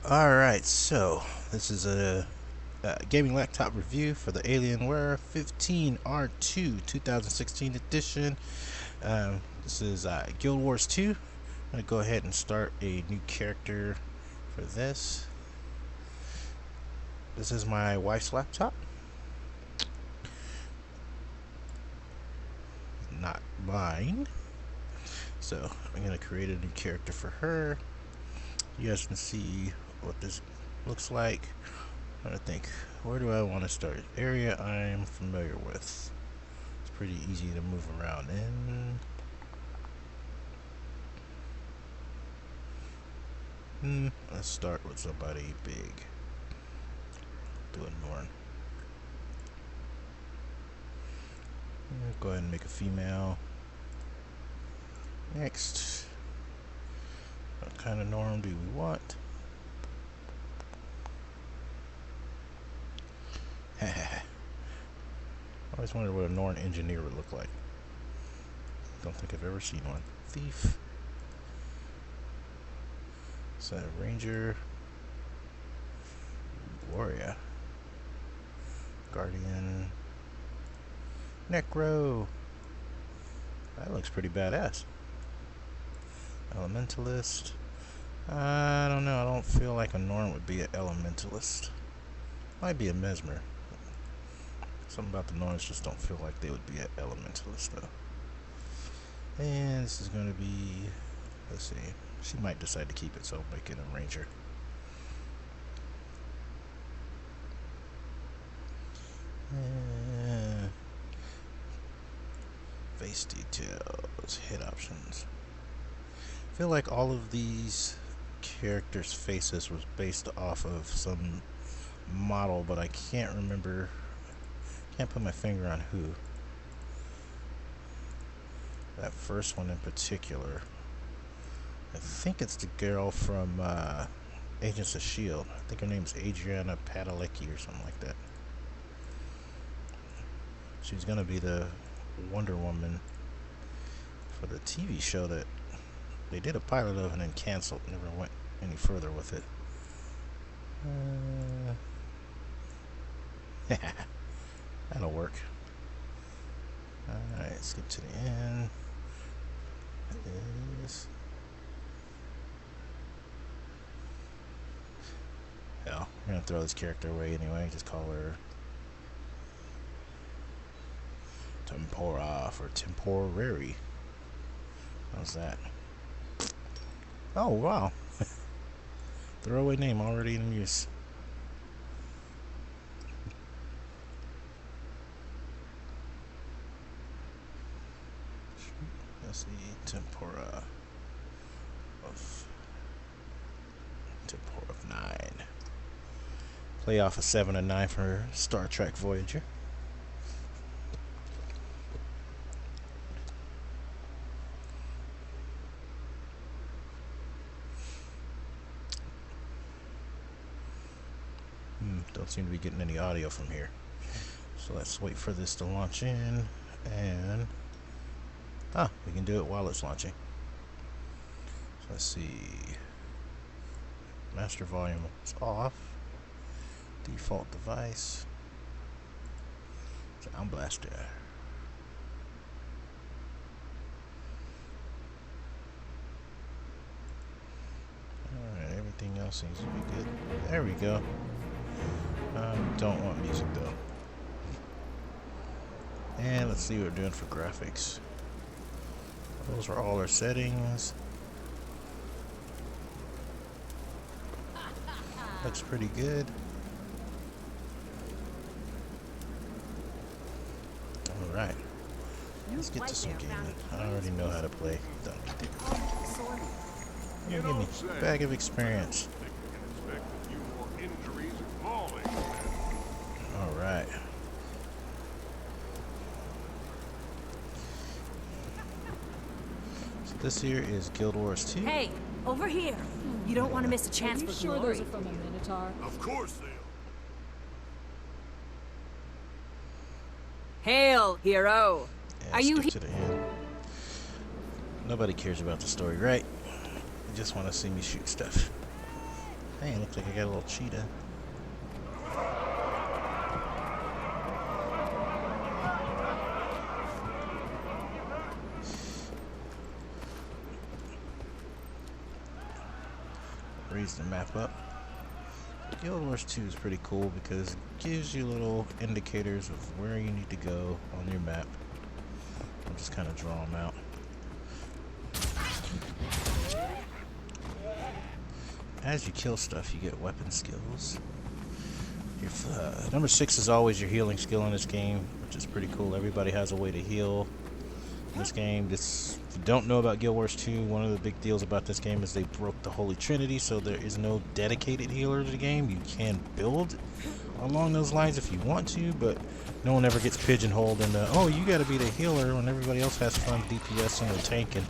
Alright, so this is a gaming laptop review for the Alienware 15R2 2016 edition. This is Guild Wars 2. I'm going to go ahead and start a new character for this. This is my wife's laptop. Not mine. So I'm going to create a new character for her. You guys can see what this looks like. I'm trying to think, where do I want to start? Area I'm familiar with. It's pretty easy to move around in. Let's start with somebody big. Do a Norn. Go ahead and make a female. Next, what kind of Norn do we want? I always wondered what a Norn engineer would look like. Don't think I've ever seen one. Thief. So Ranger. Warrior. Guardian. Necro. That looks pretty badass. Elementalist. I don't know. I don't feel like a Norn would be an Elementalist. Might be a Mesmer. Something about the Norns just don't feel like they would be an Elementalist though. And this is going to be, let's see, she might decide to keep it, so I'll make it a Ranger. Face details, head options. I feel like all of these characters' faces was based off of some model, but I can't remember. Can't put my finger on who. That first one in particular. I think it's the girl from Agents of S.H.I.E.L.D. I think her name's Adriana Padalecki or something like that. She's gonna be the Wonder Woman for the TV show that they did a pilot of and then canceled. Never went any further with it. That'll work. Alright, let's get to the end. Hell, we're gonna throw this character away anyway. Just call her Tempora for temporary. How's that? Oh, wow. Throwaway name already in use. Let's see, Tempora of 9. Play off a 7 and 9 for Star Trek Voyager. Don't seem to be getting any audio from here. So let's wait for this to launch in, and we can do it while it's launching. So let's see. Master volume is off. Default device. Sound blaster. Alright, everything else seems to be good. There we go. Don't want music though. And let's see what we're doing for graphics. Those are all our settings. Looks pretty good. Alright. Let's get to some gaming. I already know how to play. Here, give me a bag of experience. Alright. So this here is Guild Wars 2. Hey, over here. You don't want to miss a chance for sure glory. those are from a Minotaur? Of course they are. Hail, hero. Yeah, Are you skip to the end. Nobody cares about the story, right? They just want to see me shoot stuff. Hey, looks like I got a little cheetah. Raise the map up. Guild Wars 2 is pretty cool because it gives you little indicators of where you need to go on your map. I'll just kind of draw them out. As you kill stuff, you get weapon skills. Your number 6 is always your healing skill in this game, which is pretty cool. Everybody has a way to heal in this game. If you don't know about Guild Wars 2, one of the big deals about this game is they broke the Holy Trinity, so there is no dedicated healer to the game. You can build along those lines if you want to, but no one ever gets pigeonholed into, oh, you gotta be the healer when everybody else has fun DPSing or tanking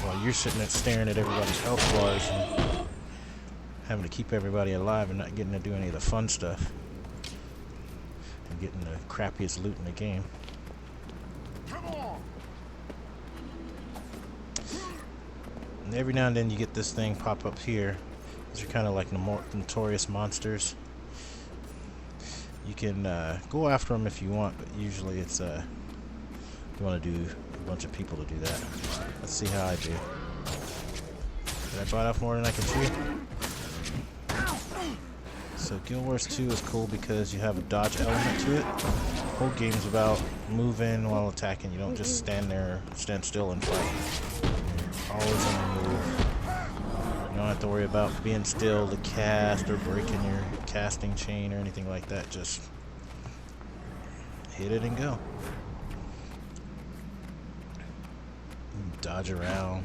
while you're sitting there staring at everybody's health bars and having to keep everybody alive and not getting to do any of the fun stuff and getting the crappiest loot in the game. Come on. And every now and then you get this thing pop up here. These are kind of like notorious monsters. You can go after them if you want, but usually it's you want to do a bunch of people to do that. Let's see how I do. Did I bite off more than I can chew? So Guild Wars 2 is cool because you have a dodge element to it. The whole game's about moving while attacking. You don't just stand there, stand still and fight. You're always on the move. You don't have to worry about being still to cast or breaking your casting chain or anything like that. Just hit it and go. Dodge around.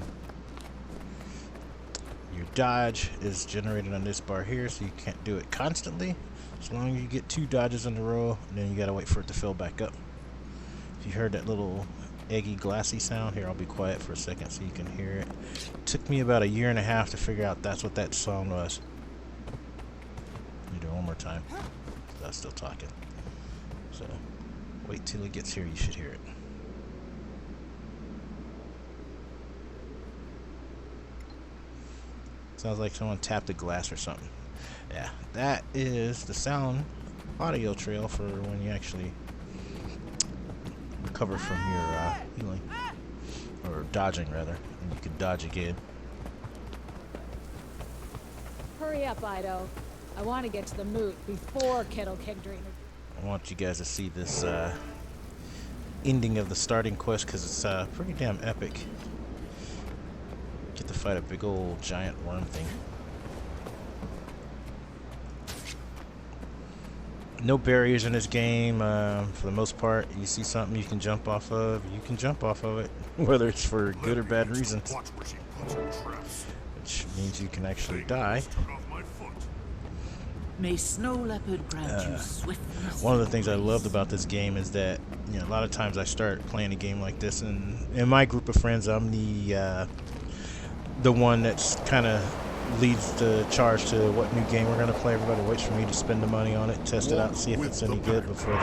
Your dodge is generated on this bar here, so you can't do it constantly. As long as you get 2 dodges in a row, and then you gotta wait for it to fill back up. If you heard that little eggy, glassy sound, here I'll be quiet for a second so you can hear it. It took me about 1.5 years to figure out that's what that sound was. Let me do it one more time, because I was still talking. So, wait till it gets here, you should hear it. Sounds like someone tapped a glass or something. Yeah, that is the sound audio trail for when you actually recover from your healing. Or dodging, rather. And you can dodge again. Hurry up, Ido. I want to get to the moot before Kettle Keg Drainer. I want you guys to see this ending of the starting quest because it's pretty damn epic. Get to fight a big old giant worm thing. No barriers in this game. For the most part, you see something you can jump off of, you can jump off of it, whether it's for good or bad reasons. Which means you can actually die. May snow leopard grant you swiftness. One of the things I loved about this game is that, you know, a lot of times I start playing a game like this, and in my group of friends, I'm the one that's kind of leads the charge to what new game we're going to play. Everybody waits for me to spend the money on it, test it out, see if it's any good before they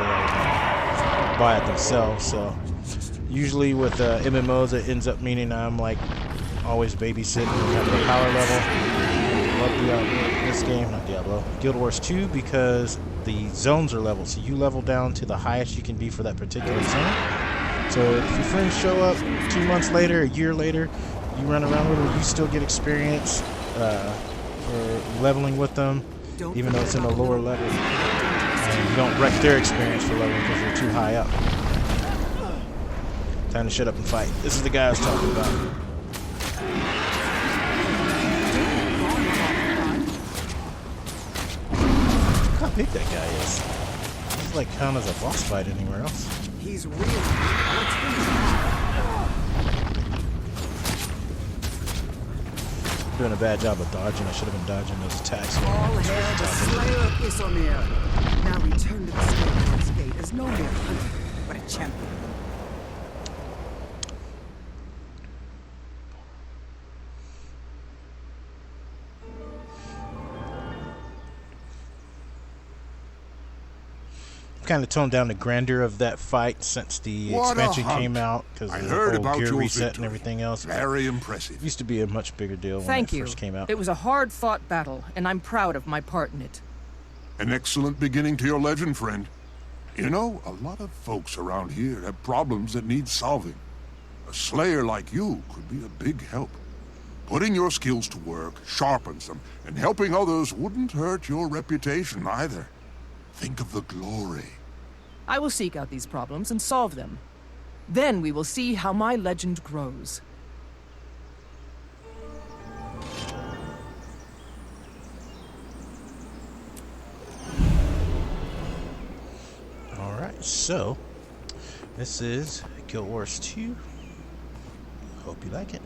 buy it themselves. So usually with MMOs, it ends up meaning I'm like always babysitting and having a power level. Love Diablo, this game, not Diablo, Guild Wars 2, because the zones are leveled. So you level down to the highest you can be for that particular zone. So if your friends show up 2 months later, a year later, you run around with them, you still get experience for leveling with them, even though it's in the lower level. And you don't wreck their experience for leveling because you're too high up. Time to shut up and fight. This is the guy I was talking about. Look how big that guy is. He's like count as a boss fight anywhere else. He's real. Doing a bad job of dodging. I should have been dodging those attacks. All hail the slayer of Isomir. Now return to the Scapegoat's Gate as no mere hunter, but a champion. kind of toned down the grandeur of that fight since the What a expansion hunt. came out because I of the heard whole about gear your reset victory. and everything else. Very It impressive. used to be a much bigger deal when Thank it you. first came out. It was a hard-fought battle, and I'm proud of my part in it. An excellent beginning to your legend, friend. You know, a lot of folks around here have problems that need solving. A slayer like you could be a big help. Putting your skills to work sharpens them, and helping others wouldn't hurt your reputation either. Think of the glory. I will seek out these problems and solve them. Then we will see how my legend grows. Alright, so this is Guild Wars 2. Hope you like it.